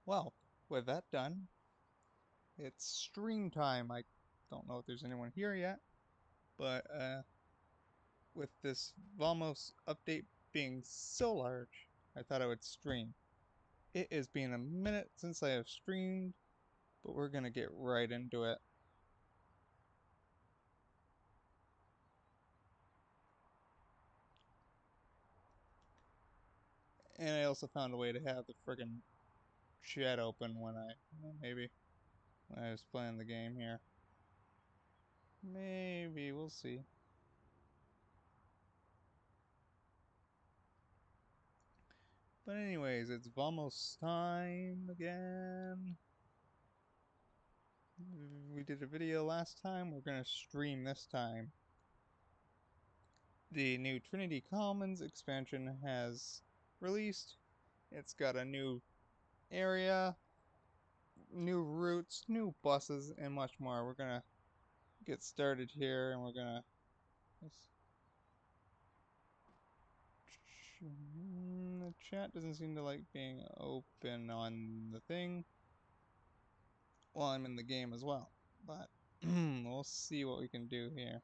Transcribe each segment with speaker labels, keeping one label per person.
Speaker 1: Well, with that done, it's stream time. I don't know if there's anyone here yet, but with this Vamos update being so large, I thought I would stream. It has been a minute since I have streamed, but we're gonna get right into it. And I also found a way to have the friggin' chat open when maybe when I was playing the game here. Maybe, we'll see. But anyways, it's Vamos time again. We did a video last time, we're gonna stream this time. The new Trinity Commons expansion has released. It's got a new area, new routes, new buses, and much more. We're gonna get started here, and we're gonna... The chat doesn't seem to like being open on the thing. Well, I'm in the game as well, but we'll see what we can do here.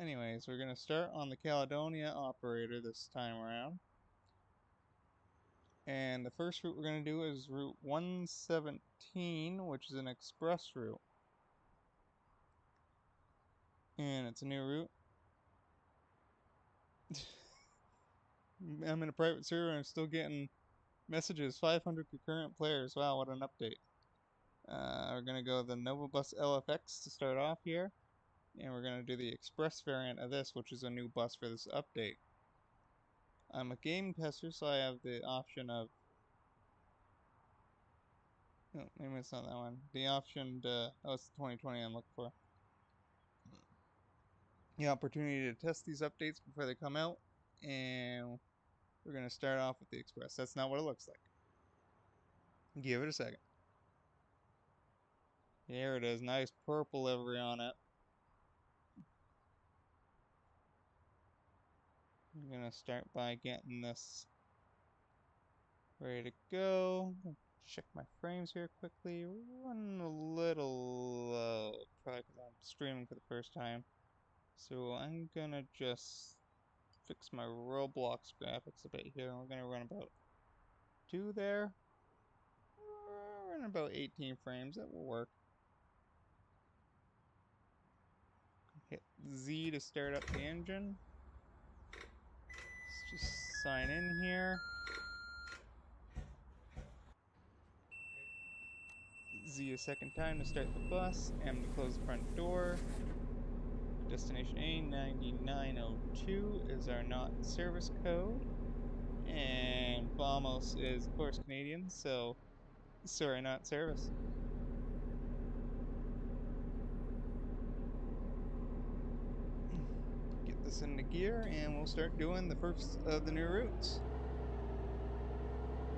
Speaker 1: Anyways, we're going to start on the Caledonia operator this time around. And the first route we're going to do is Route 117, which is an express route. And it's a new route. I'm in a private server and I'm still getting messages. 500 concurrent players. Wow, what an update. We're going to go the Nova Bus LFX to start off here. And we're going to do the express variant of this, which is a new bus for this update. I'm a game tester, so I have the option of... Oh, maybe it's not that one. The option to... Oh, it's the 2020 I'm looking for. The opportunity to test these updates before they come out. And we're going to start off with the Express. That's not what it looks like. Give it a second. Here it is. Nice purple livery on it. I'm going to start by getting this ready to go. Check my frames here quickly. Run a little low, probably because I'm streaming for the first time. So I'm gonna just fix my Roblox graphics a bit here. We're gonna run about 2 there. We're running about 18 frames. That will work. Hit Z to start up the engine. Let's just sign in here. Z a second time to start the bus. M to close the front door. Destination A9902 is our not service code. And Vamos is, of course, Canadian, so sorry, not service. Get this into gear, and we'll start doing the first of the new routes.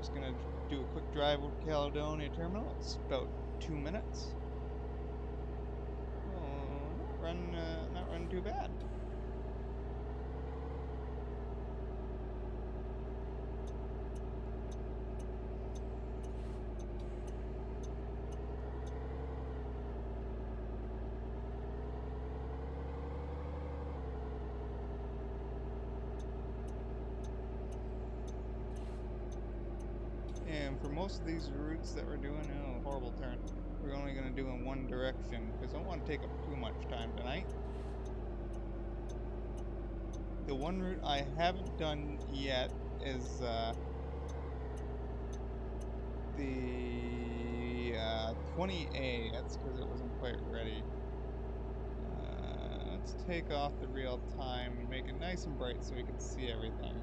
Speaker 1: Just gonna do a quick drive over to Caledonia Terminal. It's about 2 minutes. Oh, not run too bad. And for most of these routes that we're doing, oh, horrible turn. We're only going to do in one direction because I don't want to take up too much time tonight. The one route I haven't done yet is the 20A. That's because it wasn't quite ready. Let's take off the real time and make it nice and bright so we can see everything.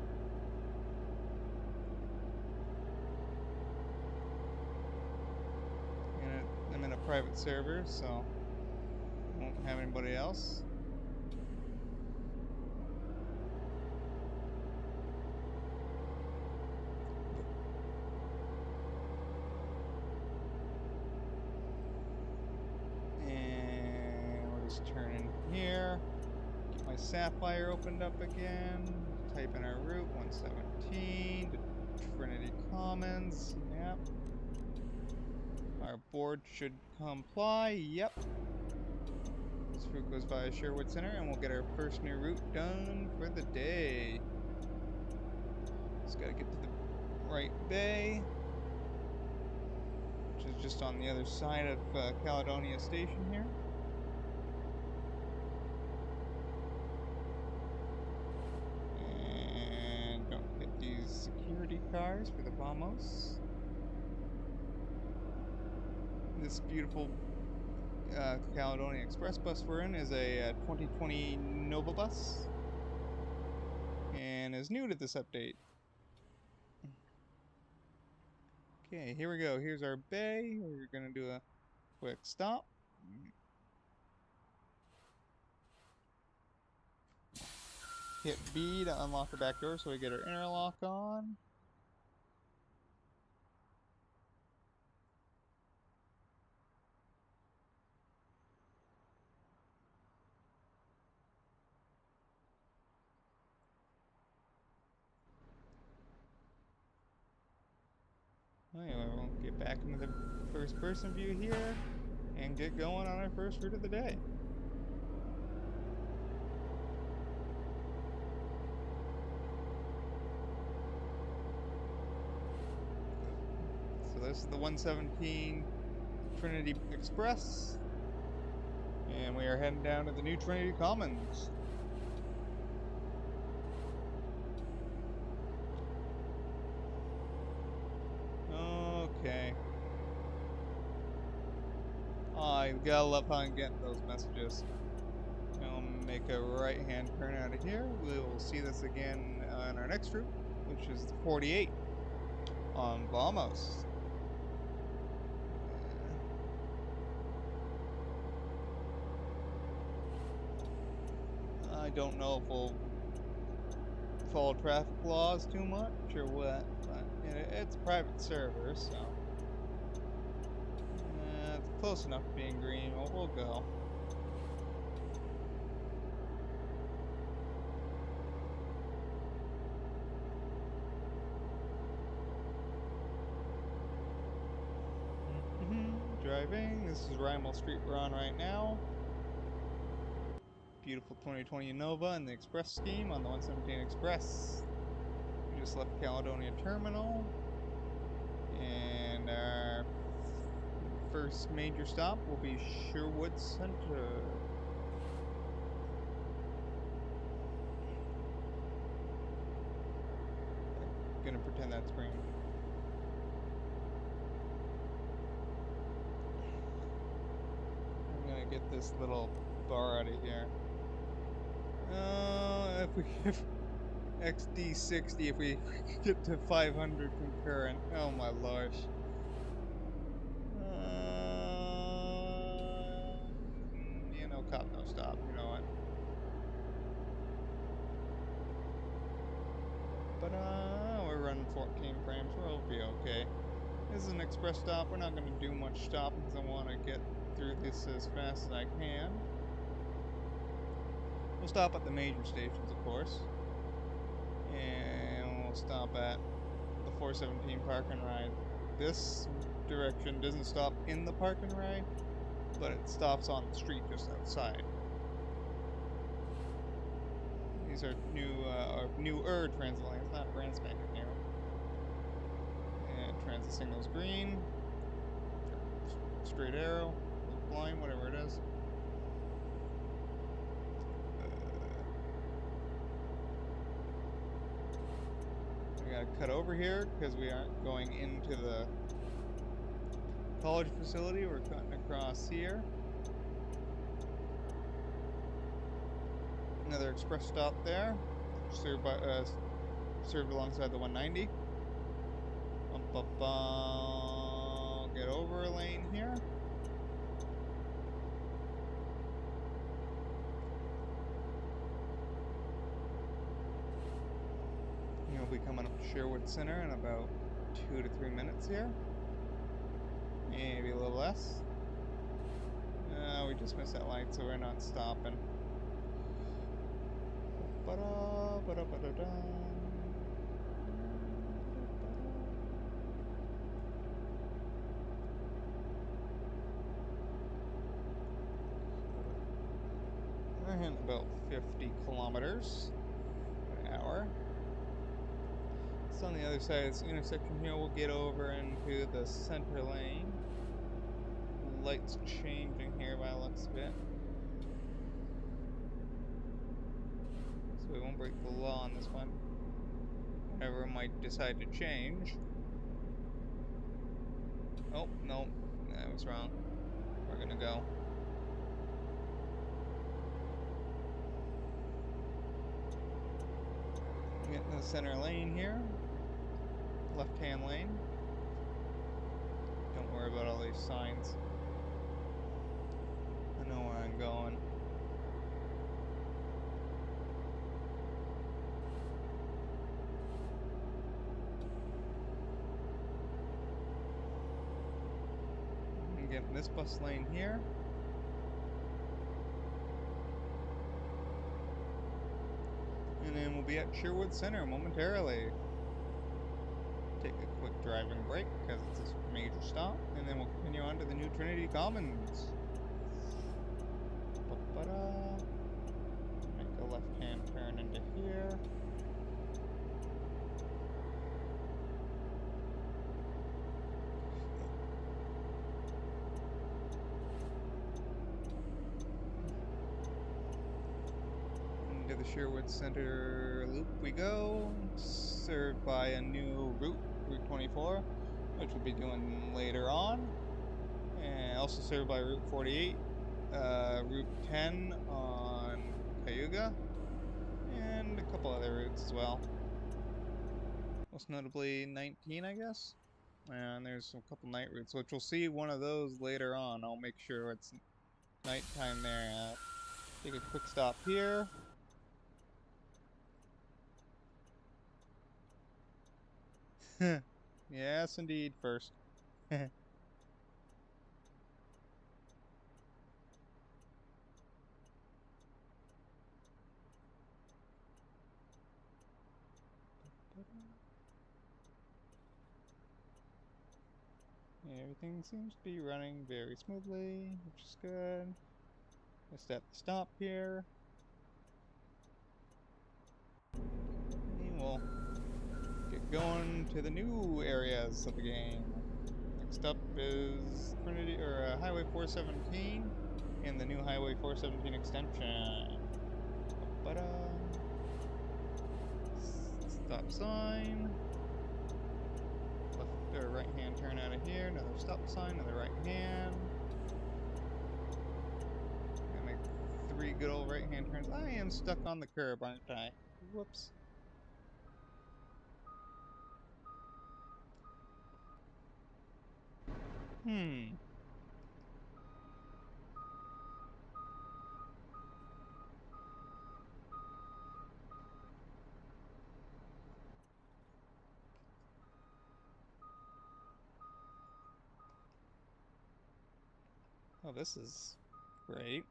Speaker 1: I'm in a private server, so I won't have anybody else. And we'll just turn in here. Get my Sapphire opened up again. Type in our route, 117 Trinity Commons. Yep. Our board should comply. Yep. This route goes via Sherwood Center, and we'll get our first new route done for the day. Just gotta get to the right bay, which is just on the other side of Caledonia Station here. And don't hit these security cars for the Vamos. This beautiful Caledonia Express bus we're in is a 2020 Nova bus and is new to this update. Okay, here we go. Here's our bay. We're gonna do a quick stop. Hit B to unlock the back door so we get our interlock on. Anyway, we'll get back into the first person view here and get going on our first route of the day. So this is the 117 Trinity Express, and we are heading down to the new Trinity Commons. Okay. I gotta love how I'm getting those messages. I'll make a right-hand turn out of here. We will see this again on our next route, which is the 48 on Vamos. I don't know if we'll follow traffic laws too much or what, but it's a private server, so it's close enough to being green. We'll go. Driving. This is Rymel Street we're on right now. Beautiful 2020 Nova and the Express scheme on the 117 Express. We just left Caledonia Terminal. And our first major stop will be Sherwood Center. I'm gonna pretend that's green. I'm gonna get this little bar out of here. If we give XD60, if we get to 500 concurrent, oh my lord. You know, cop, no stop, you know what. But, we're running 14 frames, we'll be okay. This is an express stop, we're not going to do much stopping because I want to get through this as fast as I can. We'll stop at the major stations, of course. And we'll stop at the 417 Park and Ride. This direction doesn't stop in the Park and Ride, but it stops on the street just outside. These are newer transit lanes, not brand spanking new. And transit signal's green. Straight arrow, blind, whatever it is. We gotta cut over here because we aren't going into the college facility. We're cutting across here. Another express stop there, served alongside the 190. Get over a lane here. We'll be coming up to Sherwood Center in about 2 to 3 minutes here. Maybe a little less. We just missed that light, so we're not stopping. and about 50 kilometers an hour. So on the other side of this intersection here, we'll get over into the center lane. Lights changing here by the looks of it. So we won't break the law on this one. Whenever it might decide to change. Oh, no, I was wrong. We're gonna go. Get in the center lane here. Left-hand lane. Don't worry about all these signs. I know where I'm going. I'm getting this bus lane here. And then we'll be at Sherwood Center momentarily. Take a quick driving break because it's a major stop, and then we'll continue on to the new Trinity Commons. Make a left-hand turn into here. Into the Sherwood Center loop we go, served by a new route, Route 24, which we'll be doing later on, and also served by Route 48, Route 10 on Cayuga, and a couple other routes as well. Most notably 19, I guess, and there's a couple night routes, which we'll see one of those later on. I'll make sure it's nighttime there. Take a quick stop here. Yes, indeed, first. Everything seems to be running very smoothly, which is good. Just at the stop here. And we'll get going to the new areas of the game. Next up is Highway 417 and the new Highway 417 extension. Stop sign. Left or right hand turn out of here. Another stop sign, another right hand. Gonna make 3 good old right hand turns. I am stuck on the curb, aren't I? Whoops. Oh, this is great.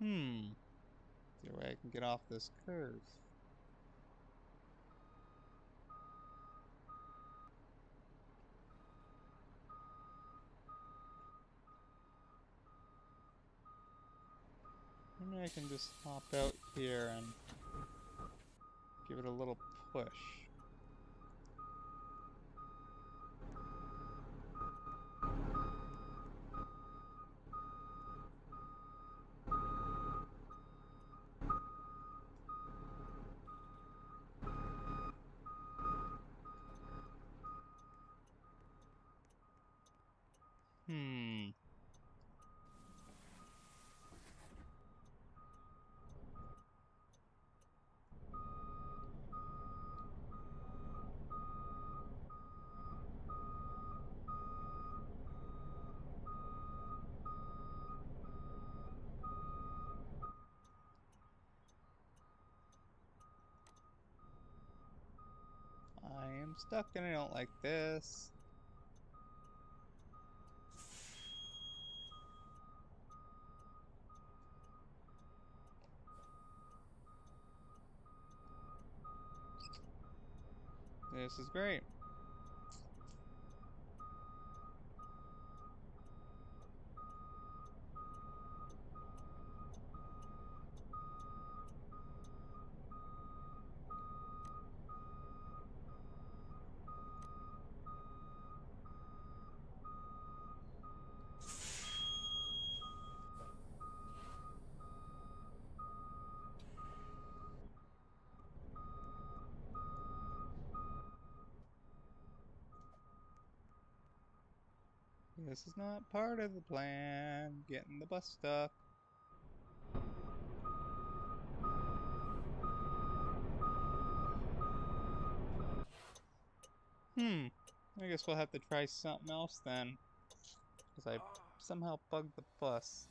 Speaker 1: Is there a way I can get off this curve? Maybe I can just hop out here and give it a little push. I'm stuck and I don't like this. This is great. This is not part of the plan. Getting the bus stuck. I guess we'll have to try something else then. Because I somehow bugged the bus.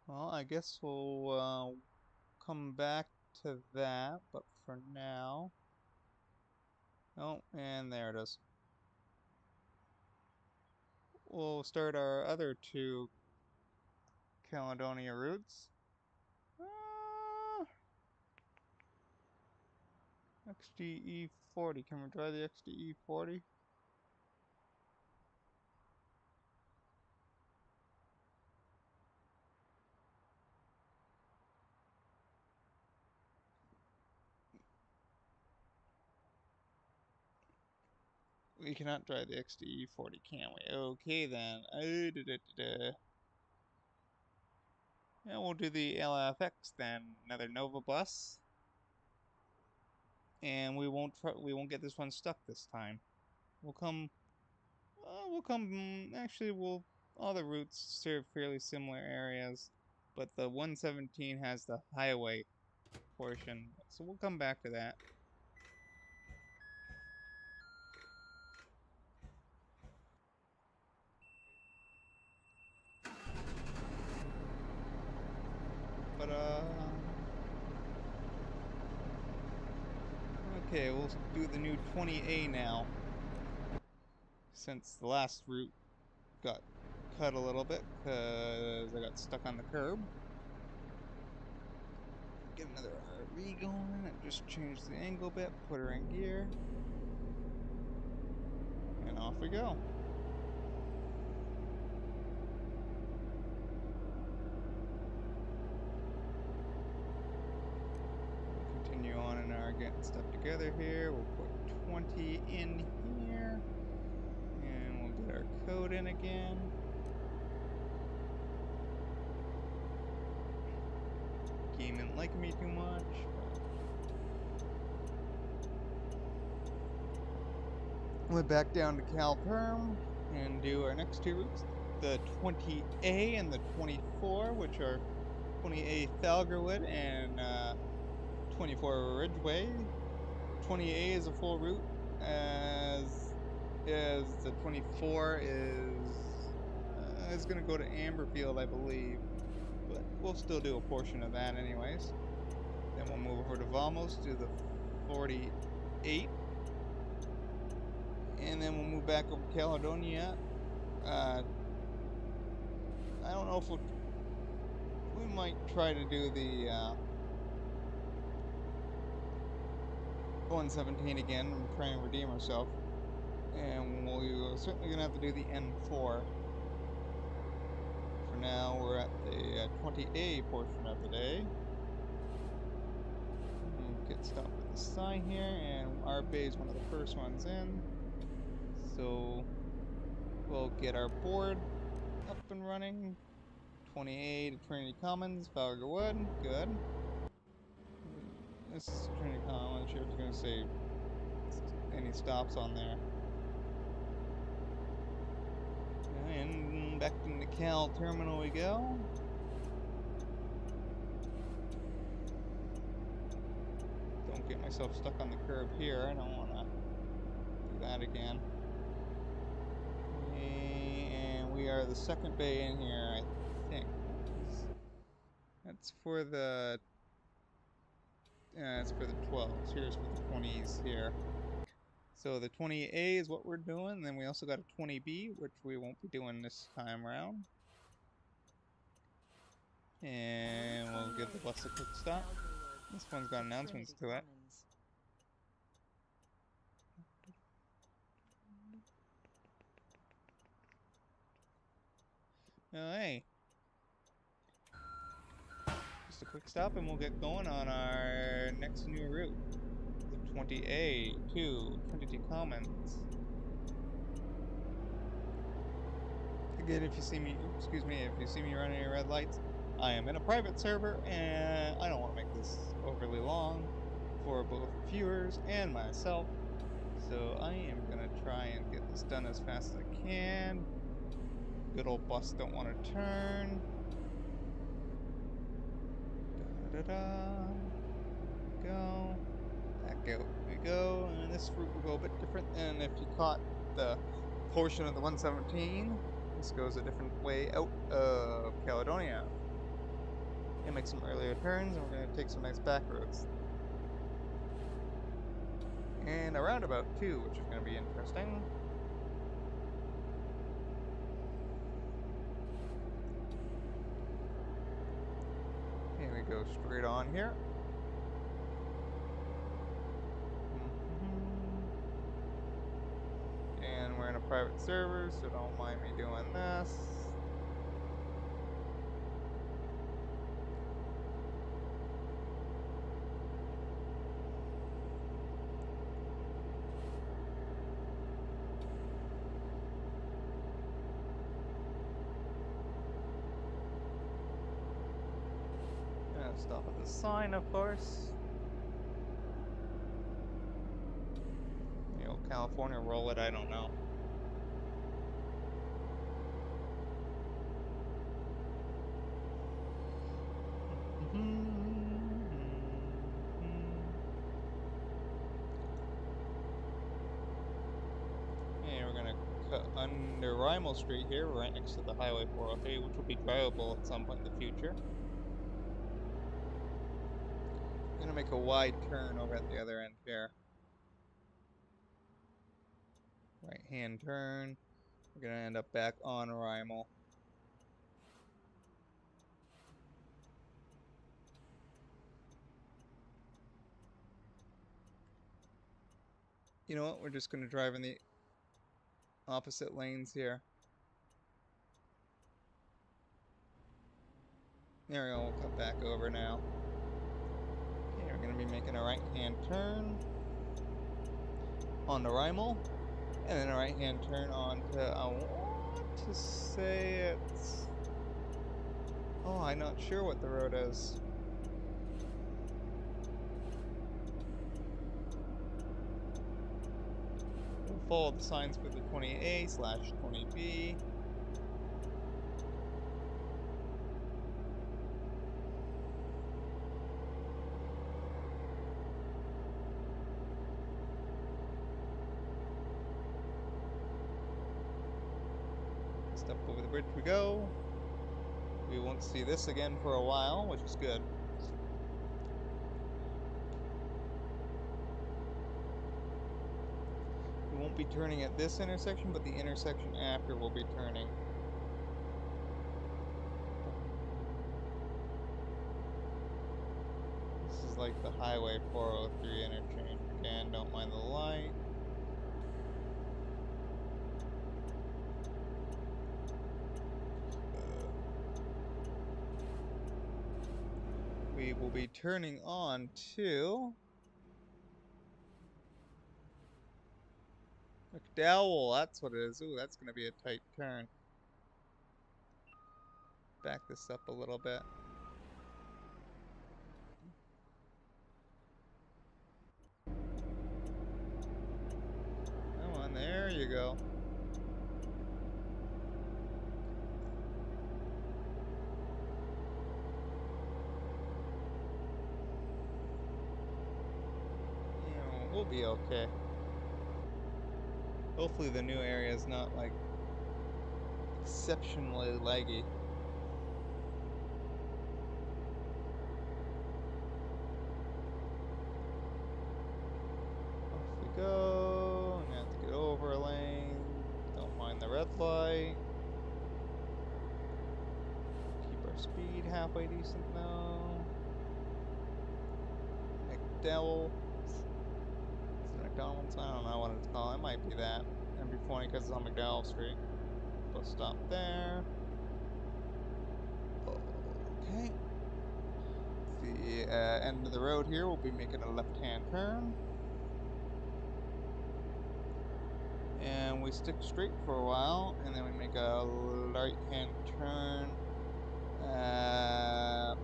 Speaker 1: Well, I guess we'll come back to that, but for now... Oh, and there it is. We'll start our other two Caledonia routes. XDE 40. Can we try the XDE 40? We cannot try the XDE 40, can we? Okay then. Yeah, we'll do the LFX then. Another Nova bus. And we won't get this one stuck this time. Actually, all the routes serve fairly similar areas, but the 117 has the highway portion, so we'll come back to that. But, okay, we'll do the new 20A now, since the last route got cut a little bit, because I got stuck on the curb. Get another RV going, and just change the angle bit, put her in gear, and off we go. Continue on in our getting stuff together here. We'll put 20 in here, and we'll get our code in again. Game didn't like me too much. Went back down to CalPerm and do our next two routes, the 20A and the 24, which are 20A Falagarwood and 24 Ridgeway. 20A is a full route, as the 24 is going to go to Amberfield, I believe. But we'll still do a portion of that anyways. Then we'll move over to Vamos, do the 48. And then we'll move back over to Caledonia. I don't know if we might try to do the 117 again and try and redeem ourselves. And we're certainly going to have to do the N4. For now, we're at the 20A portion of the day. We'll get stopped at the sign here, and our bay is one of the first ones in. So we'll get our board up and running. 20A to Trinity Commons, Falagarwood, good. This is Trinity Commons, I was going to say any stops on there. And back in the Cal terminal we go. Don't get myself stuck on the curb here, I don't want to do that again. And we are the second bay in here, I That's for the it's for the 12s. Here's for the 20s here. So the 20A is what we're doing. Then we also got a 20B, which we won't be doing this time around. And we'll give the bus a quick stop. This one's got announcements to it. Oh, hey. Just a quick stop and we'll get going on our next new route. The 20A to Trinity Commons. Again, if you see me, excuse me, if you see me running any red lights, I am in a private server and I don't want to make this overly long for both viewers and myself. So I am going to try and get this done as fast as I can. Good old bus don't want to turn. Da-da-da. Go. Back out we go. And this route will go a bit different than if you caught the portion of the 117. This goes a different way out of Caledonia. And make some earlier turns, and we're going to take some nice back roads. And a roundabout too, which is going to be interesting. And we go straight on here. And we're in a private server, so don't mind me doing this. Stop at the sign, of course. The old California roll it, I don't know. And we're gonna cut under Rymel Street here, right next to the Highway 403, which will be drivable at some point in the future. Gonna make a wide turn over at the other end here. Right hand turn. We're gonna end up back on Rymel. You know what? We're just gonna drive in the opposite lanes here. There we go. We'll cut back over now. Okay, we're gonna be making a right hand turn onto Rymel. And then a right-hand turn onto, I want to say it's... Oh, I'm not sure what the road is. We'll follow the signs for the 20A/20B. Step over the bridge we go. We won't see this again for a while, which is good. We won't be turning at this intersection, but the intersection after we'll be turning. This is like the Highway 403 interchange. Again, don't mind the light. We will be turning on to McDowell, that's what it is. Ooh, that's going to be a tight turn. Back this up a little bit. Come on, there you go. We'll be okay. Hopefully the new area is not like exceptionally laggy. speed halfway decent though. McDowell. Is it McDonald's? I don't know what it's called. It might be that. It'd be funny because it's on McDowell Street. Bus stop there. Okay. The end of the road here, we'll be making a left-hand turn. And we stick straight for a while, and then we make a right-hand turn at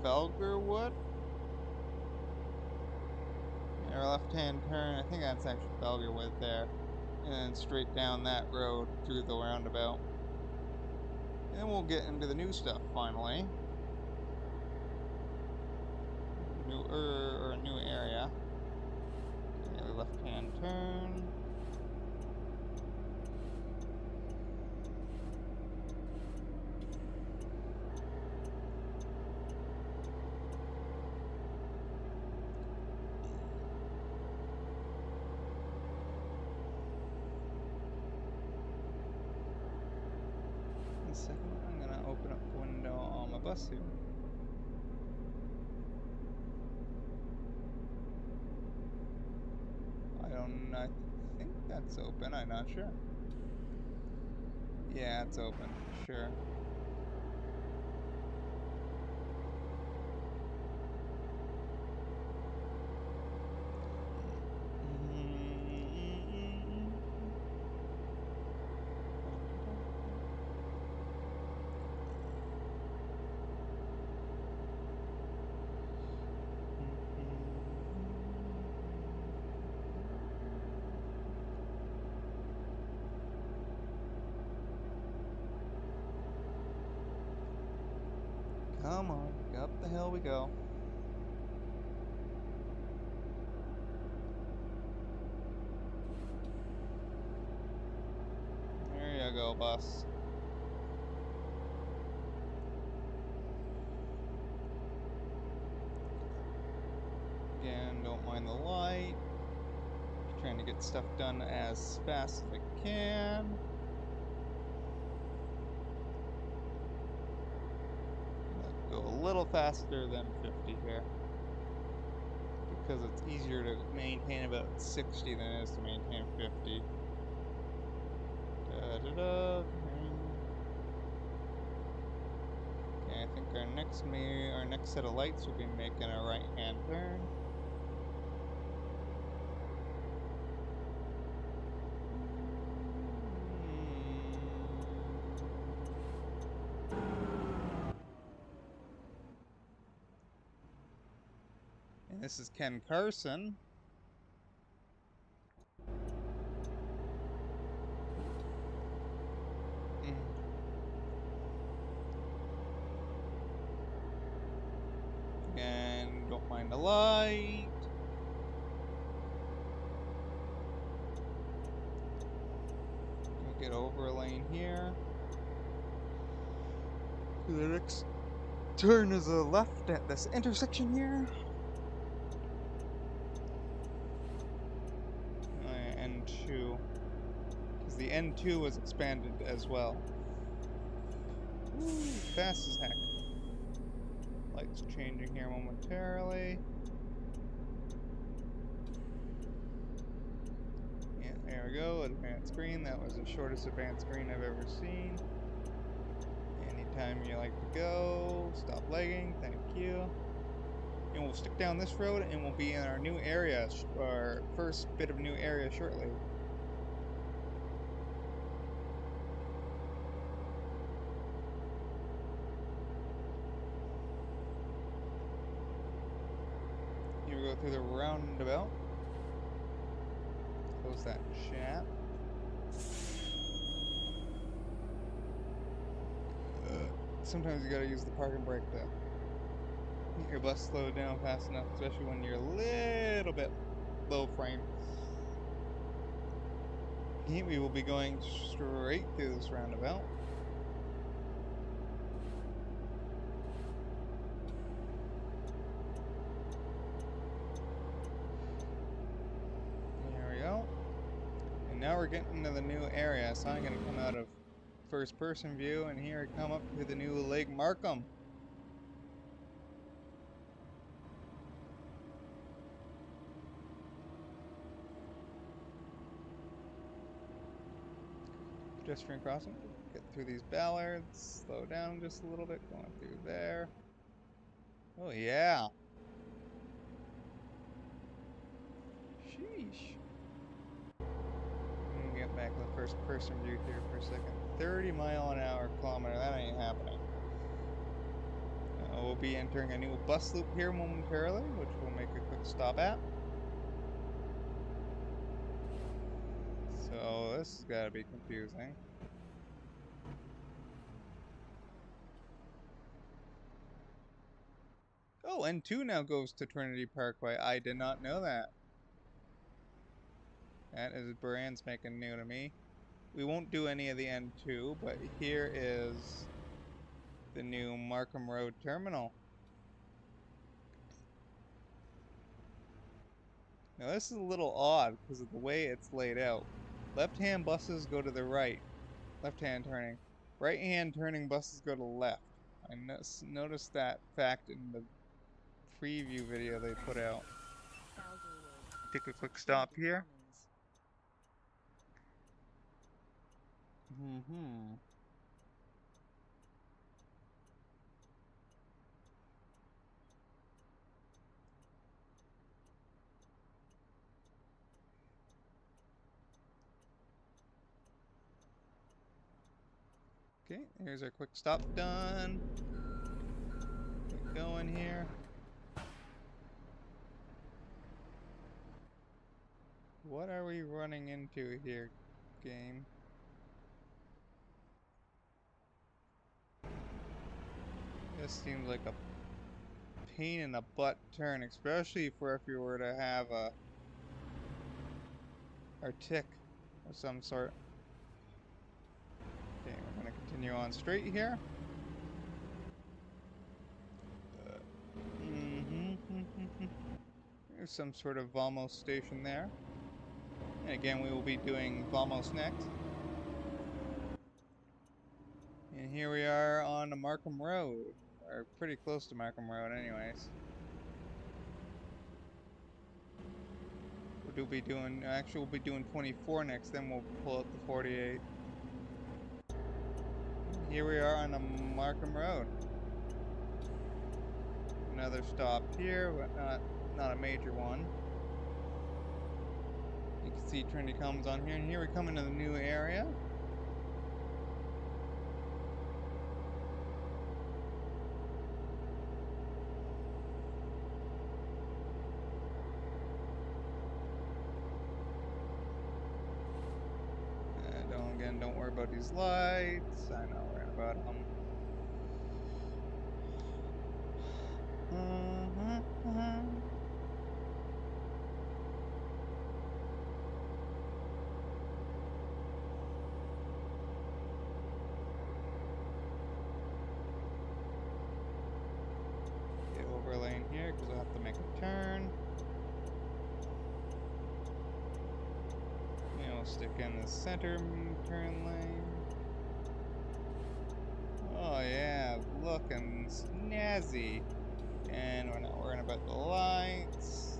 Speaker 1: Falagarwood. Our left-hand turn, I think that's actually Falagarwood there. And then straight down that road through the roundabout. And we'll get into the new stuff finally. New area. Okay, left-hand turn. In a second, I'm gonna open up the window on my bus here. I think that's open, I'm not sure. Yeah, it's open, sure. Come on, up the hill we go. There you go, bus. Again, don't mind the light. Trying to get stuff done as fast as I can. Go a little faster than 50 here, because it's easier to maintain about 60 than it is to maintain 50. Okay, I think our next set of lights will be making a right-hand turn. This is Ken Carson. And don't mind the light. Gonna get over a lane here. The next turn is a left at this intersection here. N2, because the N2 was expanded as well. Woo, fast as heck. Lights changing here momentarily. Yeah, there we go, advanced green. That was the shortest advanced green I've ever seen. Anytime you like to go, stop lagging, thank you. And we'll stick down this road and we'll be in our new area, our first bit of new area shortly. Here we go through the roundabout. Close that chat. Sometimes you gotta use the parking brake to get your bus slowed down fast enough, especially when you're a little bit low frame. Here we will be going straight through this roundabout. There we go. And now we're getting into the new area, so I'm gonna come out of first person view, and here I come up to the new Lake Markham. Pedestrian crossing. Get through these ballards. Slow down just a little bit. Going through there. Oh yeah. Sheesh. Get back to the first person view here for a second. 30-mile-an-hour kilometer. That ain't happening. We'll be entering a new bus loop here momentarily, which we'll make a quick stop at. So this has got to be confusing. Oh, N2 now goes to Trinity Parkway. I did not know that. That is brand spanking new to me. We won't do any of the N2, but here is the new Markham Road Terminal. Now this is a little odd because of the way it's laid out. Left-hand buses go to the right, left-hand turning. Right-hand turning buses go to the left. I noticed that fact in the preview video they put out. Take a quick stop here. Okay, here's our quick stop done. Get going here. What are we running into here, game? This seems like a pain in the butt turn, especially for if you were to have a tick of some sort. Okay, we're gonna continue on straight here. There's some sort of Vamos station there. And again, we will be doing Vamos next. And here we are on the Markham Road. Or pretty close to Markham Road anyways. We'll be doing, actually we'll be doing 24 next, then we'll pull up the 48. Here we are on the Markham Road. Another stop here, but not a major one. You can see Trinity Commons on here, and here we come into the new area. Don't worry about these lights. I know we're about them. Get over lane here because I'll have to make a turn. Stick in the center turn lane. Oh yeah, looking snazzy. And we're not worrying about the lights.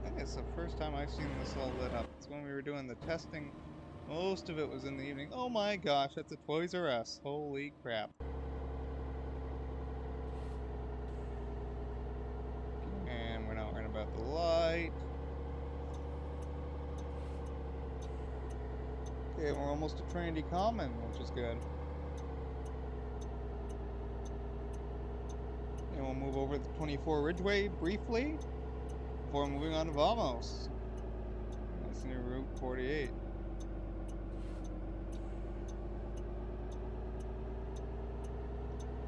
Speaker 1: I think it's the first time I've seen this all lit up. It's when we were doing the testing. Most of it was in the evening. Oh my gosh, that's a Toys R Us. Holy crap. And we're not worrying about the light. Okay, we're almost to Trinity Commons, which is good. And we'll move over to 24 Ridgeway briefly before moving on to Vamos. That's new Route 48.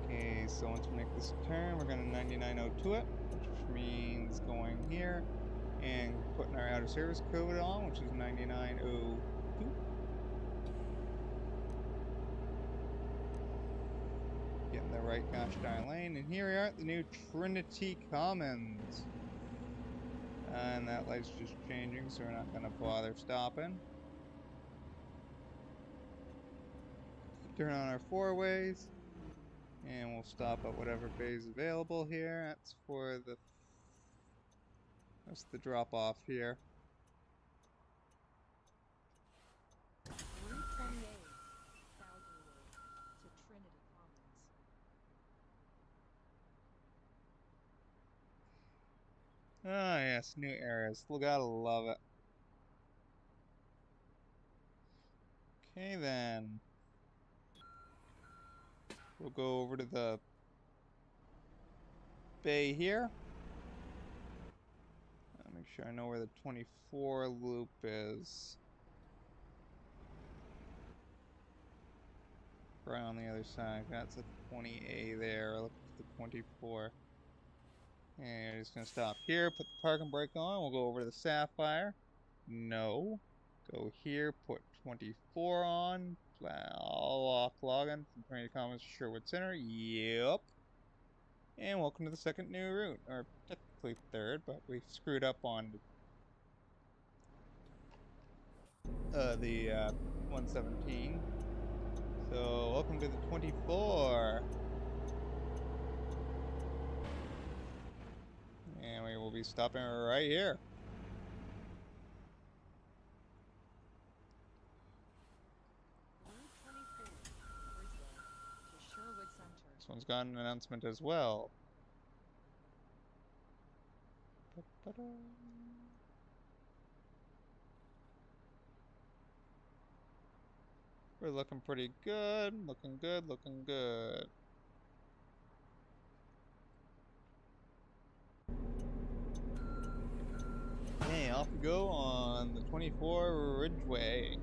Speaker 1: Okay, so once we make this turn, we're going to 9902 it, which means going here and putting our outer service code on, which is 9902. Getting the right gosh darn lane, and here we are at the new Trinity Commons. And that light's just changing, so we're not going to bother stopping. turn on our four-ways, and we'll stop at whatever bay is available here. That's the drop-off here.
Speaker 2: Route 28, Falagarwood to Trinity Commons.
Speaker 1: Ah, yes, new areas. We gotta love it. Okay, then. We'll go over to the bay here. Make sure I know where the 24 loop is. Right on the other side. That's a 20A there. Look for the 24. And you're just gonna stop here, put the parking brake on. We'll go over to the Sapphire. No. Go here, put 24 on. Lock login from Trinity Commons to Sherwood Center. Yep. And welcome to the second new route. Or technically third, but we screwed up on the 117. So welcome to the 24. And we will be stopping right here.
Speaker 2: Route 24, Ridgeway to Sherwood Center.
Speaker 1: This one's got an announcement as well. We're looking pretty good. Looking good, looking good. Hey, off we go on the 24 Ridgeway.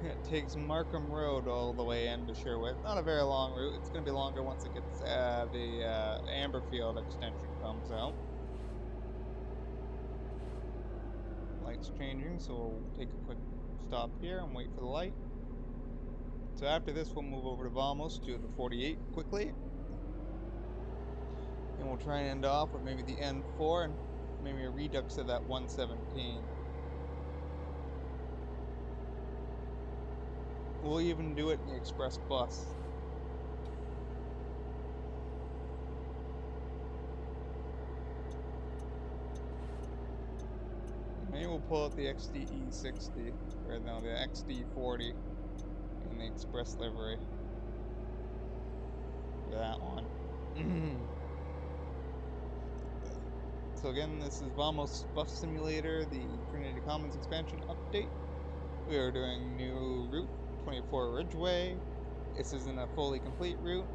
Speaker 1: It takes Markham Road all the way into Sherwood. Not a very long route. It's going to be longer once it gets the Amberfield extension comes out. Light's changing, so we'll take a quick stop here and wait for the light. So after this, we'll move over to Vamos to the 48 quickly. And we'll try and end off with maybe the N4 and maybe a redux of that 117. We'll even do it in the express bus. Maybe we'll pull out the XDE60, or no, the XD40 in the express livery. That one. So again, this is Vamos Bus Simulator, the Trinity Commons expansion update. We are doing new route 24 Ridgeway. This isn't a fully complete route.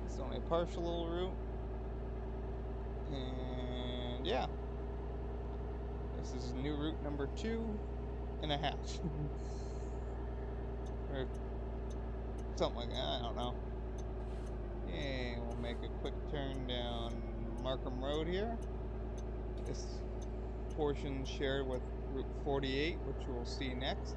Speaker 1: It's only a partial route. And yeah. This is new route number 2.5. Or something like that, I don't know. Okay, we'll make a quick turn down Markham Road here. This portion shared with Route 48, which we'll see next.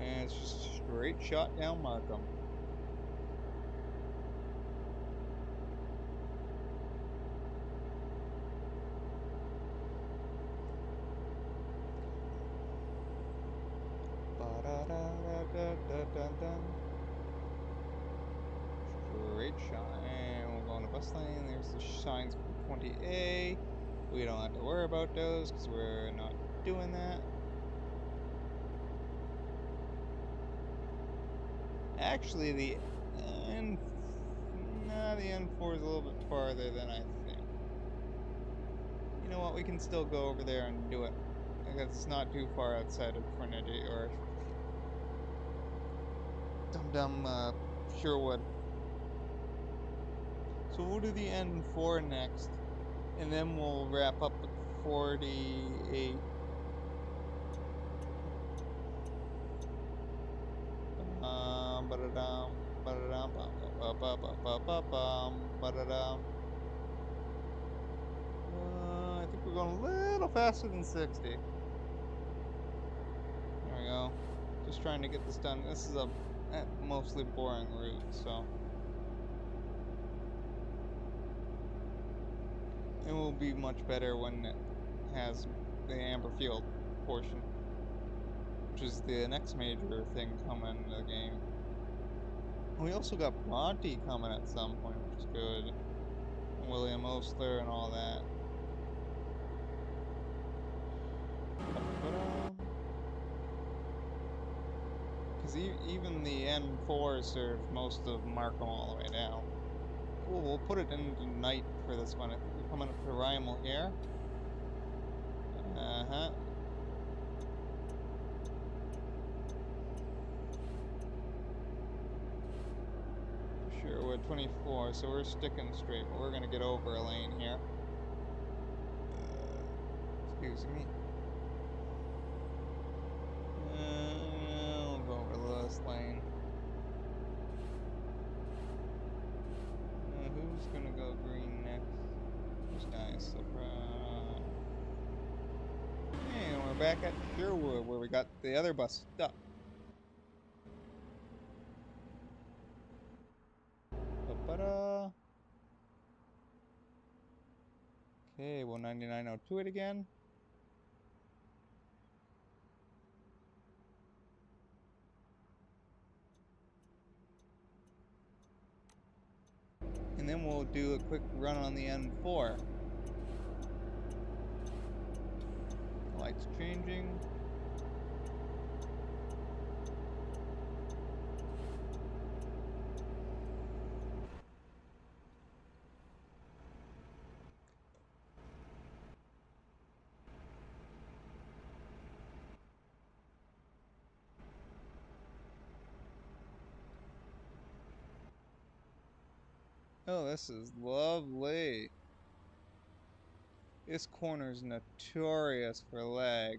Speaker 1: And it's just a straight shot down Markham. Straight shot. And we'll go on the bus lane. There's the signs for 20A. We don't have to worry about those because we're not doing that. Actually, the N4 is a little bit farther than I think. You know what? We can still go over there and do it. Because it's not too far outside of Trinity or Sherwood. So we'll do the N4 next, and then we'll wrap up with 48. Ba-da-dum, ba-da-dum, ba-ba-ba-ba-ba-bum, ba-da-dum. I think we're going a little faster than 60. go. Just trying to get this done. This is a mostly boring route, so it will be much better when it has the Amberfield portion, which is the next major thing coming in the game. We also got Bronte coming at some point, which is good. And William Osler and all that. Because even the N4 serves most of Markham all the way down. Cool, we'll put it into night for this one. I think we're coming up to Rymel here. Uh-huh. Sherwood 24, so we're sticking straight, but we're gonna get over a lane here. Excuse me. We'll go over this lane. Who's gonna go green next? Those guys. And we're back at Sherwood, where we got the other bus stuck. Okay, well 9902 it again. And then we'll do a quick run on the N4. Lights changing. Oh, this is lovely. This corner's notorious for lag.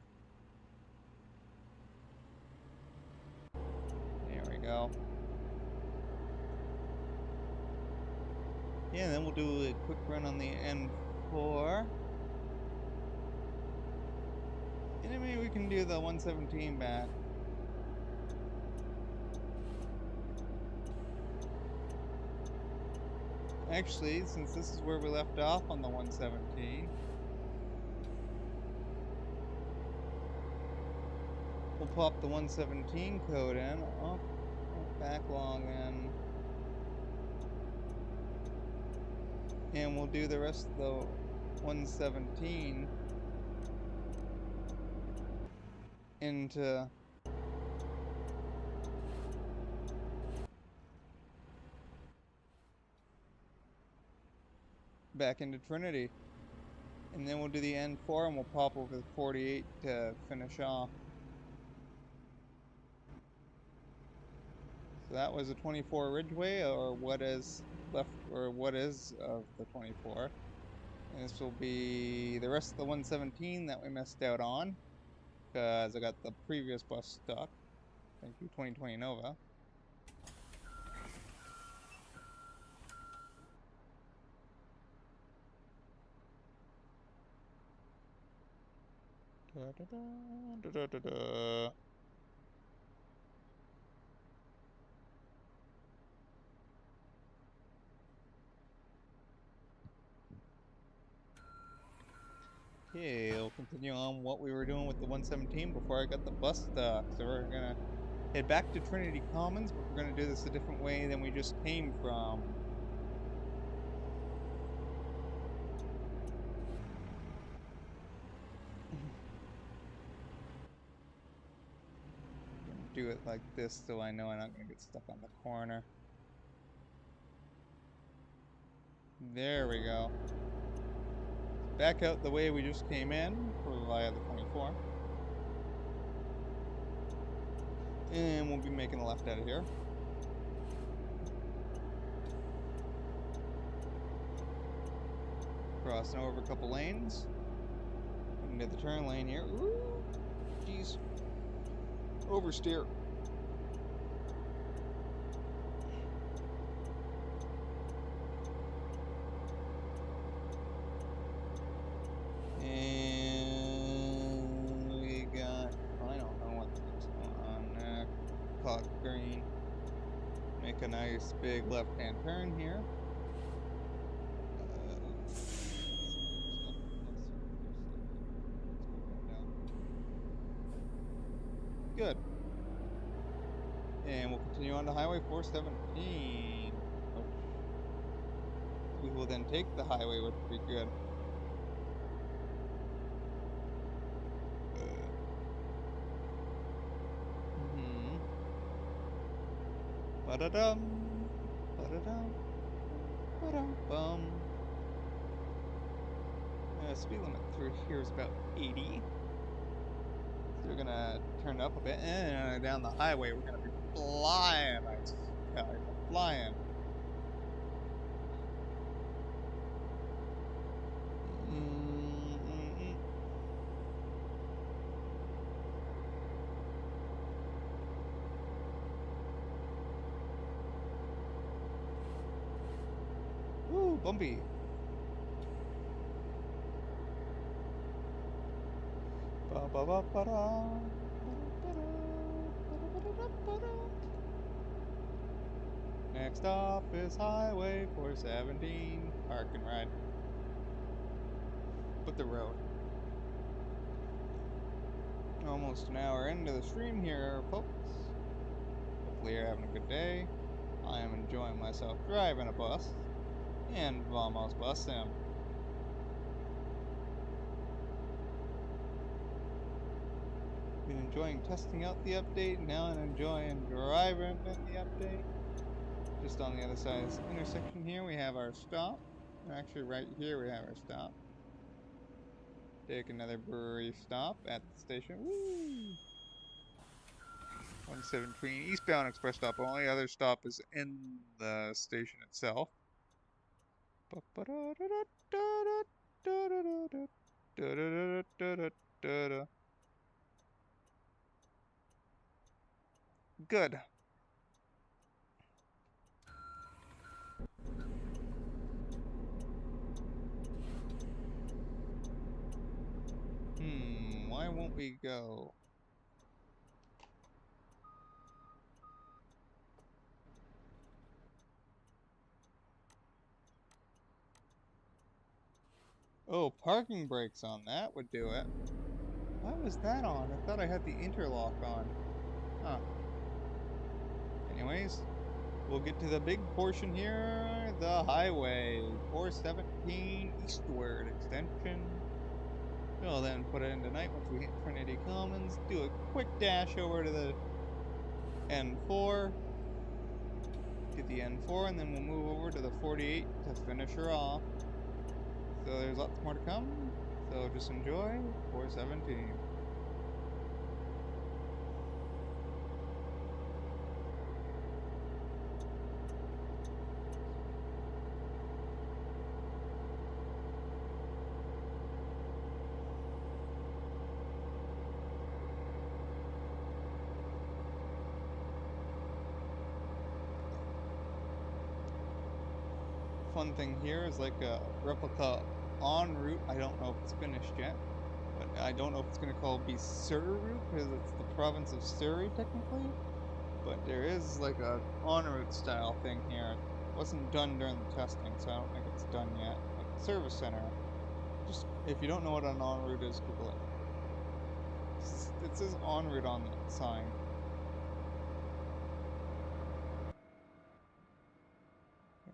Speaker 1: There we go. Yeah, then we'll do a quick run on the N4. And then maybe we can do the 117 back. Actually, since this is where we left off on the 117, we'll pop the 117 code in. Oh, backlog in. And we'll do the rest of the 117 into back into Trinity. And then we'll do the N4 and we'll pop over the 48 to finish off. So that was a 24 Ridgeway, or what is left, or what is of the 24. And this will be the rest of the 117 that we missed out on, because I got the previous bus stuck. Thank you, 2020 Nova. Da, da, da, da, da, da. Okay, we'll continue on what we were doing with the 117 before I got the bus stuck. So we're gonna head back to Trinity Commons, but we're gonna do this a different way than we just came from. Do it like this so I know I'm not gonna get stuck on the corner. There we go. Back out the way we just came in via the 24. And we'll be making a left out of here. Crossing over a couple lanes. Into the turn lane here. Ooh, jeez. Oversteer. And we got, I don't know what this is. o'clock green. Make a nice big left-hand turn here. Good. And we'll continue on to Highway 417. We will then take the highway, which would be good. Ba-da-dum, ba-da-dum, ba-dum-bum. Speed limit through here is about 80. So we're gonna turn up a bit, and down the highway we're gonna be flying. I tell you, flying. Ooh, bumpy. Next stop is Highway 417. Park and ride. But the road. Almost an hour into the stream here, folks. Hopefully you're having a good day. I am enjoying myself driving a bus and Vamos Bus Sim. Been enjoying testing out the update, now I'm enjoying driving in the update. Just on the other side of this intersection here, we have our stop. Actually, right here we have our stop. Take another brief stop at the station. Woo! 117 eastbound express stop only. Other stop is in the station itself. Good. Why won't we go? Oh, parking brakes on that would do it. Why was that on? I thought I had the interlock on. Huh. Anyways, we'll get to the big portion here, the highway 417 Eastward extension. We'll then put it into night once we hit Trinity Commons, do a quick dash over to the N4, get the N4, and then we'll move over to the 48 to finish her off. So there's lots more to come, so just enjoy 417. Fun thing here is like a replica en route. I don't know if it's finished yet, but I don't know if it's going to be Surrey route because it's the province of Surrey technically. But there is like a en route style thing here. It wasn't done during the testing, so I don't think it's done yet. Like service center. Just if you don't know what an en route is, Google it. It says en route on the sign.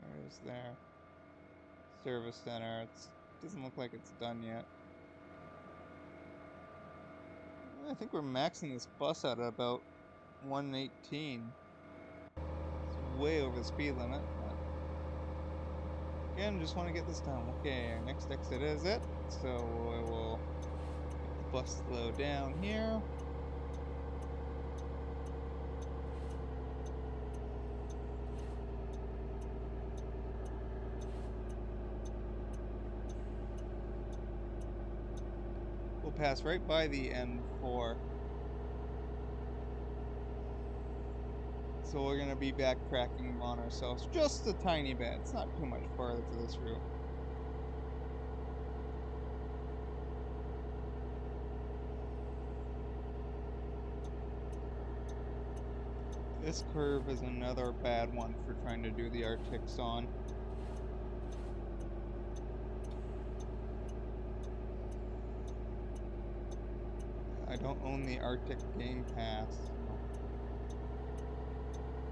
Speaker 1: There's there. Service center. It doesn't look like it's done yet. I think we're maxing this bus out at about 118. It's way over the speed limit. But again, just want to get this done. Okay, our next exit is it. So we will get the bus slow down here. We'll pass right by the N4. So we're going to be backtracking on ourselves just a tiny bit. It's not too much farther to this route. This curve is another bad one for trying to do the Arctics on. I don't own the Arctic Game Pass.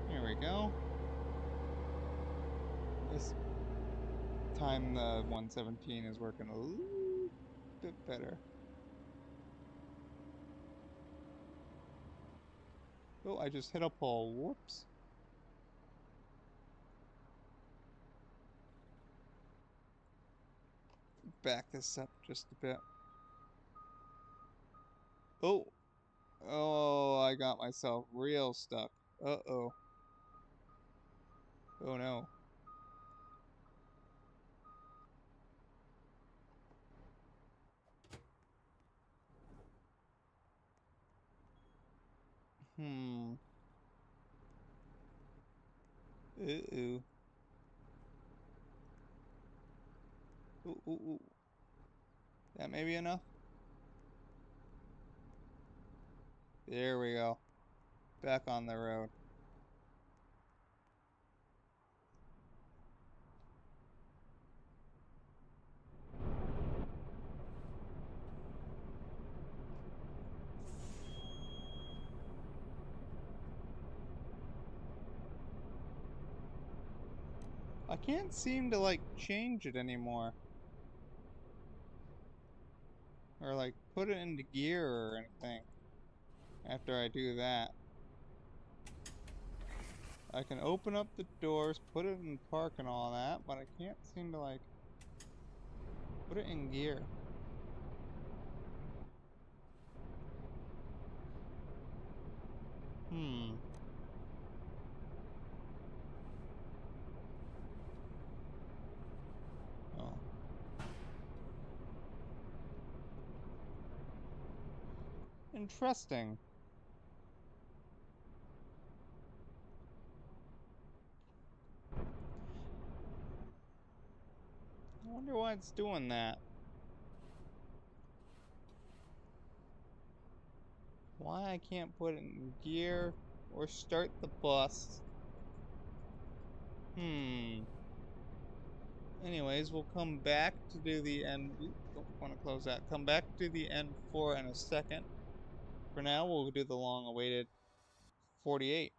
Speaker 1: Here we go. This time the 117 is working a little bit better. Oh, I just hit a pole. Whoops. Back this up just a bit. Oh. Oh, I got myself real stuck. Uh-oh. Oh no. Hmm. Uh-oh. Ooh, ooh, ooh. That may be enough. There we go. Back on the road. I can't seem to, like, change it anymore. Or, like, put it into gear or anything after I do that. I can open up the doors, put it in park and all that, but I can't seem to, like, put it in gear. Hmm. Oh. Interesting. I wonder why it's doing that. Why I can't put it in gear or start the bus. Hmm. Anyways, we'll come back to do the end. Oop, don't want to close that. Come back to the N4 in a second. For now, we'll do the long-awaited 48.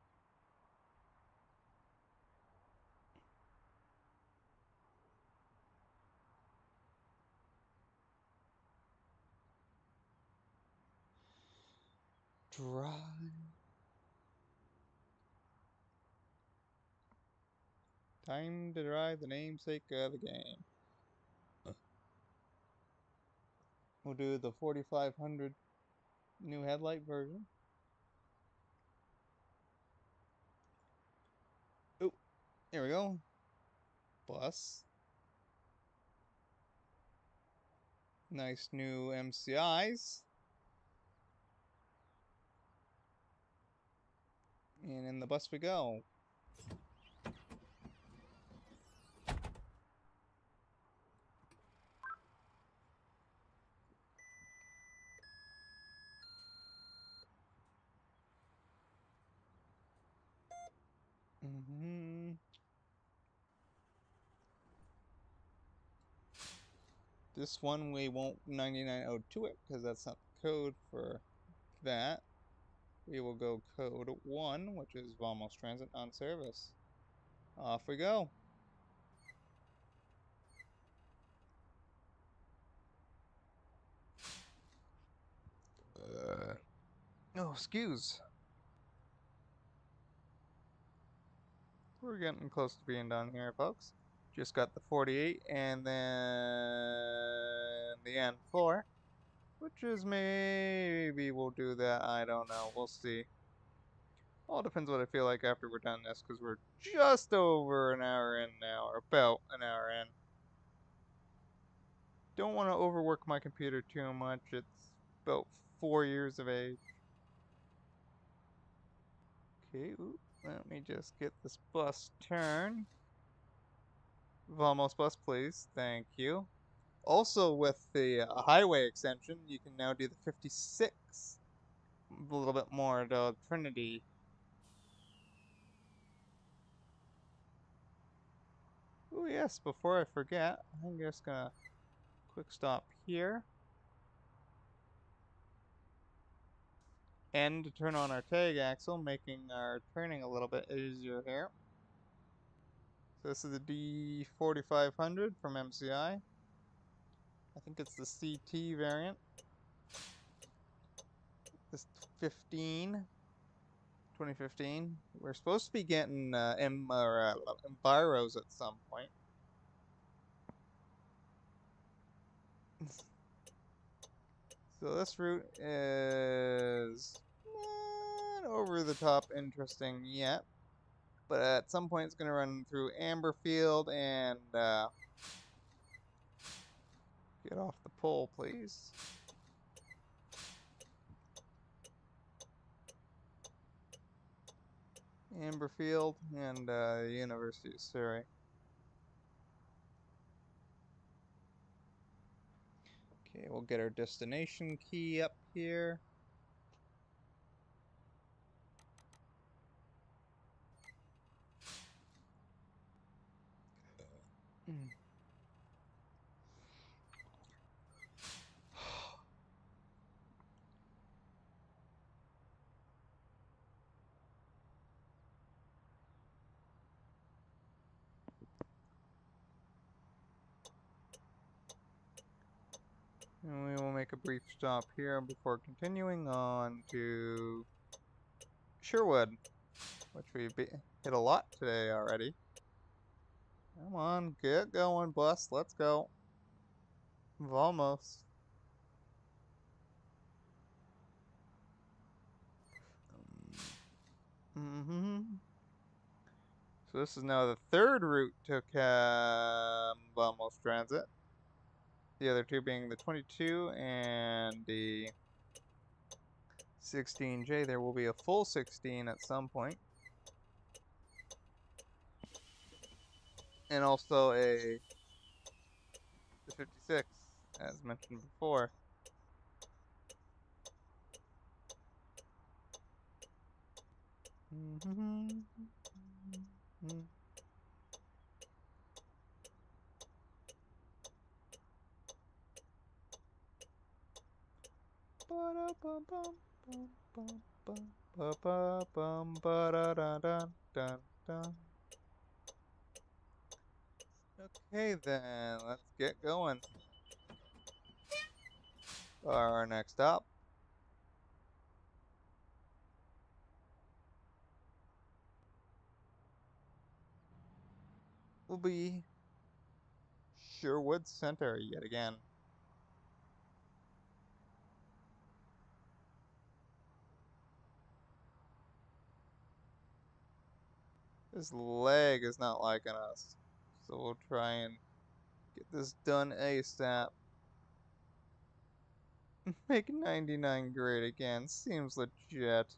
Speaker 1: Drive. Time to drive the namesake of the game. We'll do the 4500 new headlight version. Oh, there we go. Bus. Nice new MCIs. And in the bus we go. This one we won't 9902 it because that's not the code for that. We will go code 1, which is Vamos Transit non-service. Off we go. Oh, excuse. We're getting close to being done here, folks. Just got the 48 and then the N4, which is maybe we'll do that. I don't know. We'll see. All depends what I feel like after we're done this, because we're just over an hour in now, or about an hour in. Don't want to overwork my computer too much. It's about 4 years of age. Okay, ooh, let me just get this bus turned. Vamos bus, please. Thank you. Also, with the highway extension, you can now do the 56. A little bit more to Trinity. Oh yes, before I forget, I'm just gonna quick stop here. And to turn on our tag axle, making our turning a little bit easier here. So this is the D4500 from MCI. I think it's the CT variant. This 2015. We're supposed to be getting Enviros at some point. So this route is not over the top interesting yet, but at some point it's going to run through Amberfield and get off the pole, please. Amberfield and University of Surrey. Okay, we'll get our destination key up here. And we will make a brief stop here before continuing on to Sherwood, which we hit a lot today already. Come on, get going, bus. Let's go. Almost. So this is now the third route to Vamos Transit. The other two being the 22 and the 16J. There will be a full 16 at some point. And also the 56, as mentioned before. Okay then, let's get going. Our next stop will be Sherwood Center yet again. This leg is not liking us, so we'll try and get this done ASAP. Make 99 great again, seems legit.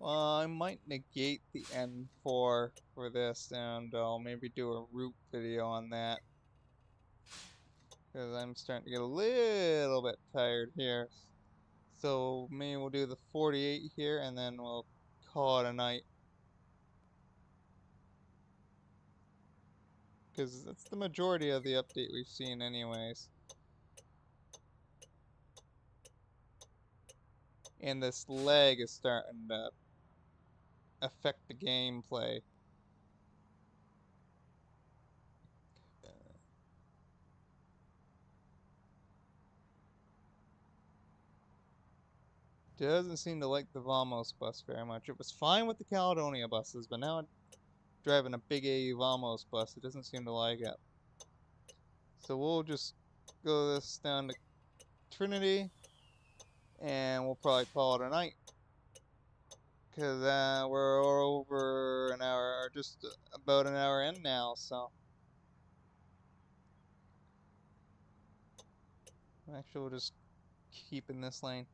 Speaker 1: I might negate the N4 for this, and I'll maybe do a route video on that. Because I'm starting to get a little bit tired here. So maybe we'll do the 48 here, and then we'll call it a night. Because that's the majority of the update we've seen anyways. And this lag is starting to affect the gameplay. Doesn't seem to like the Vamos bus very much. It was fine with the Caledonia buses, but now driving a big A Vamos bus, it doesn't seem to like it. So we'll just go this down to Trinity, and we'll probably call it a night. Because we're over an hour, or just about an hour in now, so. Actually, we'll just keep in this lane.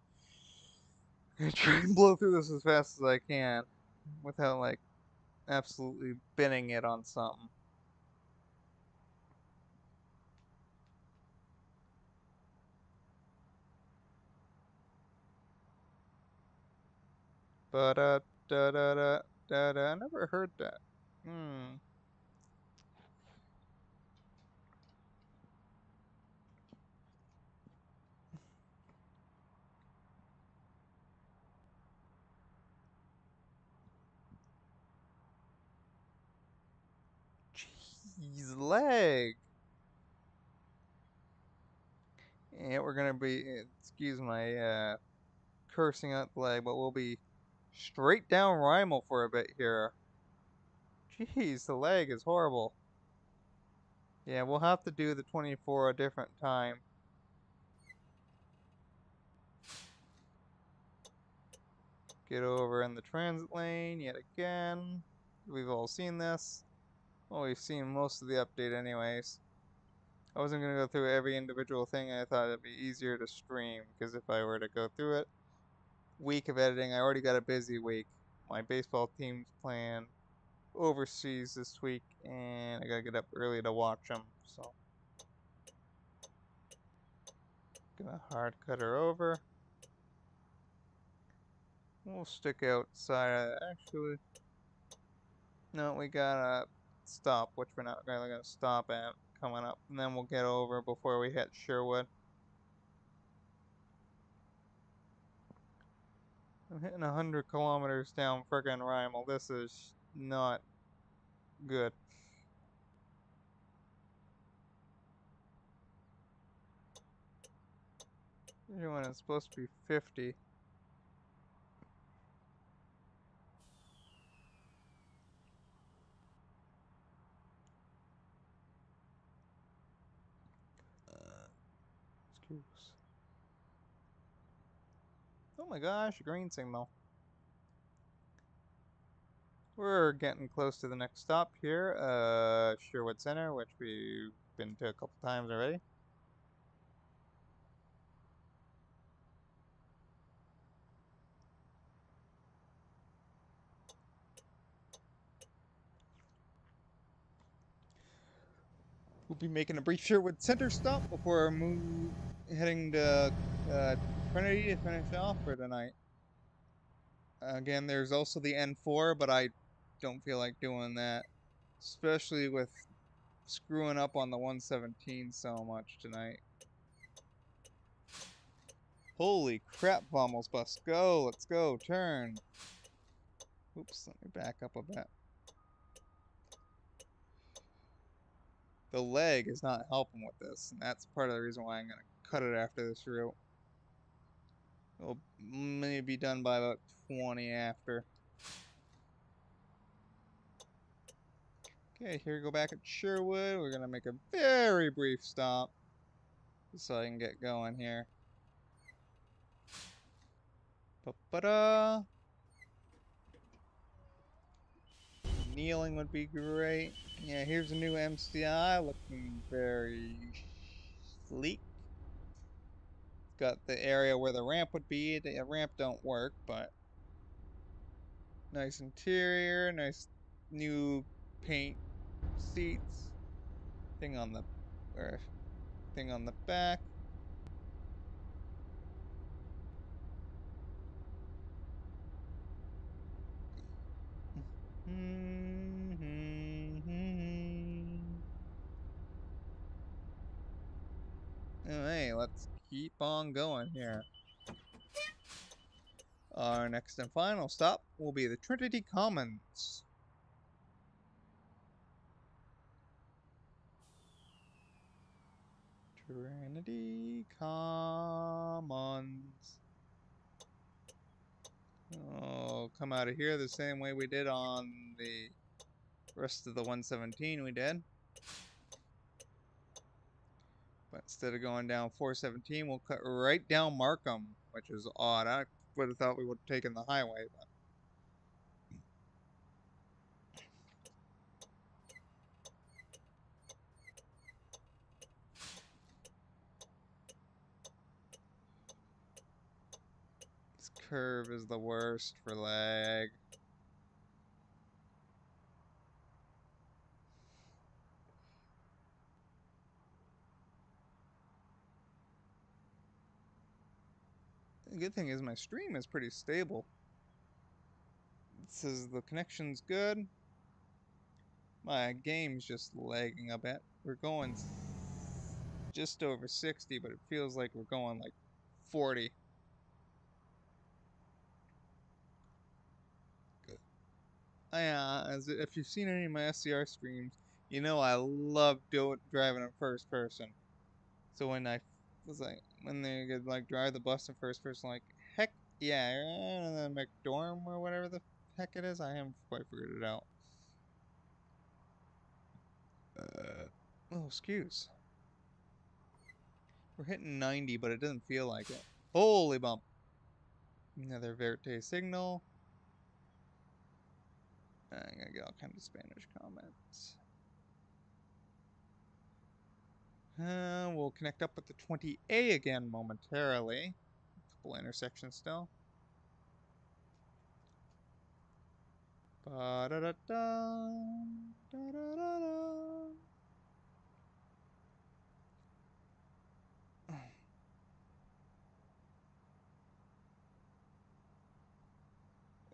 Speaker 1: I'm gonna try and blow through this as fast as I can without, like, absolutely binning it on something. Ba da da da da da da. I never heard that. Hmm. Jeez, leg. Yeah, we're gonna be. Excuse my cursing out the leg, but we'll be straight down Rymel for a bit here. Jeez, the leg is horrible. Yeah, we'll have to do the 24 a different time. Get over in the transit lane yet again. We've all seen this. Well, we've seen most of the update anyways. I wasn't going to go through every individual thing. I thought it'd be easier to stream, because if I were to go through it, week of editing, I already got a busy week. My baseball team's playing overseas this week, and I gotta get up early to watch them, so. Gonna hard cut her over. We'll stick outside. Actually, no, we gotta stop, which we're not really gonna stop at coming up, and then we'll get over before we hit Sherwood. I'm hitting 100 kilometers down friggin' Rymel. This is not good. Even when it's supposed to be 50. Excuse. Oh my gosh, a green signal. We're getting close to the next stop here, Sherwood Center, which we've been to a couple times already. We'll be making a brief Sherwood Center stop before heading to Trinity to finish off for tonight. Again, there's also the N4, but I don't feel like doing that, especially with screwing up on the 117 so much tonight. Holy crap, Vamos Bus, go, let's go, turn. Oops, let me back up a bit. The leg is not helping with this, and that's part of the reason why I'm going to cut it after this route. It'll maybe be done by about 20 after. Okay, here we go back at Sherwood. We're going to make a very brief stop so I can get going here. Ba-ba-da. Kneeling would be great. Yeah, here's a new MCI looking very sleek. Got the area where the ramp would be. The ramp don't work, but nice interior, nice new paint seats. Thing on the thing on the back. Hey, let's keep on going here. Our next and final stop will be the Trinity Commons. Trinity Commons. Oh, come out of here the same way we did on the rest of the 117 we did. But instead of going down 417, we'll cut right down Markham, which is odd. I would have thought we would have taken the highway, but this curve is the worst for lag. The good thing is my stream is pretty stable. It says the connection's good. My game's just lagging a bit. We're going just over 60, but it feels like we're going like 40. If you've seen any of my SCR streams, you know I love driving in first person. So when I was like, when they could like drive the bus in first person, like heck yeah, the McDorm or whatever the heck it is, I haven't quite figured it out. Oh, excuse. We're hitting 90, but it doesn't feel like it. Holy bump! Another Verte signal. I'm gonna get all kinds of Spanish comments. We'll connect up with the 20A again momentarily. Couple intersections still. Ba da da da da da da da.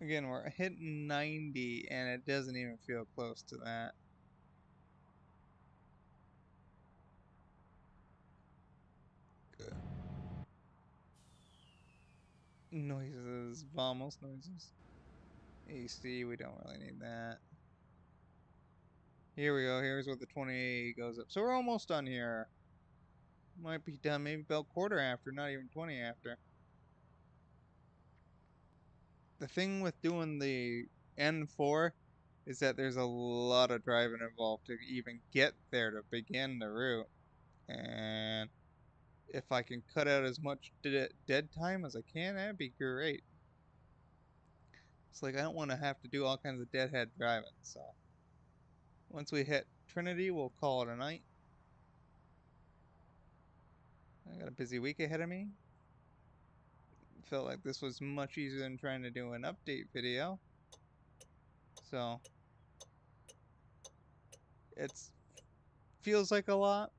Speaker 1: Again, we're hitting 90, and it doesn't even feel close to that. Good. Noises, vamos noises. AC, we don't really need that. Here we go. Here's where the 20 goes up. So we're almost done here. Might be done maybe about quarter after, not even 20 after. The thing with doing the N4 is that there's a lot of driving involved to even get there to begin the route. And if I can cut out as much dead time as I can, that'd be great. It's like I don't want to have to do all kinds of deadhead driving, so once we hit Trinity, we'll call it a night. I got a busy week ahead of me. Felt like this was much easier than trying to do an update video. So it feels like a lot.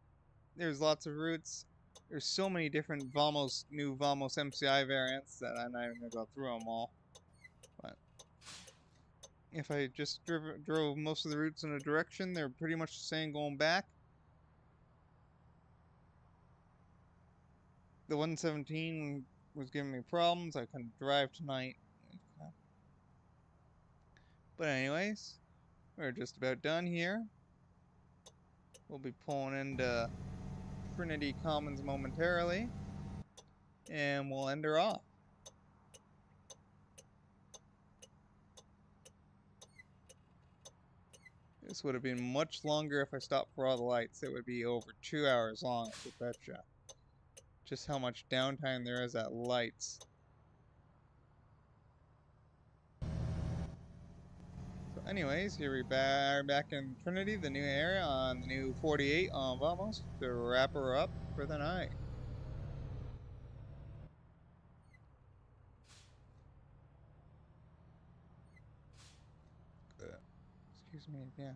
Speaker 1: There's lots of routes. There's so many different new Vamos MCI variants that I'm not even gonna go through them all. But if I just drove most of the routes in a direction, they're pretty much the same going back. The 117 was giving me problems. I couldn't drive tonight. But anyways, we're just about done here. We'll be pulling into Trinity Commons momentarily, and we'll end her off. This would have been much longer if I stopped for all the lights. It would be over 2 hours long, I could betcha. Just how much downtime there is at lights. So anyways, here we are back in Trinity, the new area on the new 48 on Vamos to wrap her up for the night. Excuse me again.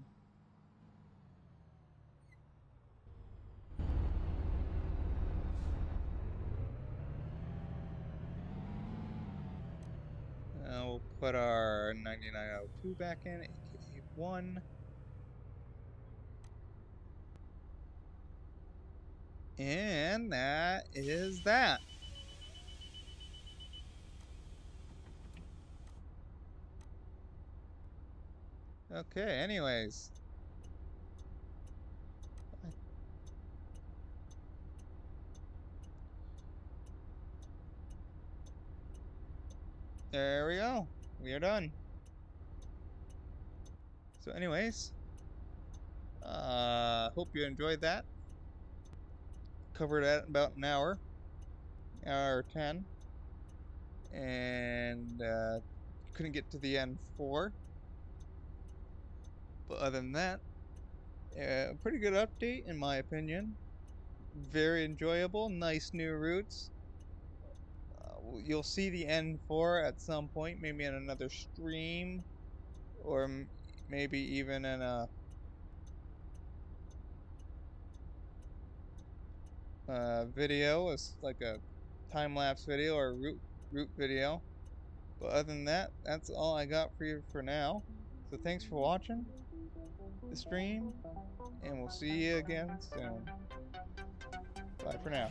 Speaker 1: We'll put our 9902 back in, aka 1. And that is that. Okay, anyways. There we go. We are done. So anyways, hope you enjoyed that. Covered at about an hour 10. And couldn't get to the N4. But other than that, pretty good update in my opinion. Very enjoyable, nice new routes. You'll see the N4 at some point, maybe in another stream, or maybe even in a video, like a time-lapse video or route video. But other than that, that's all I got for you for now. So thanks for watching the stream, and we'll see you again soon. Bye for now.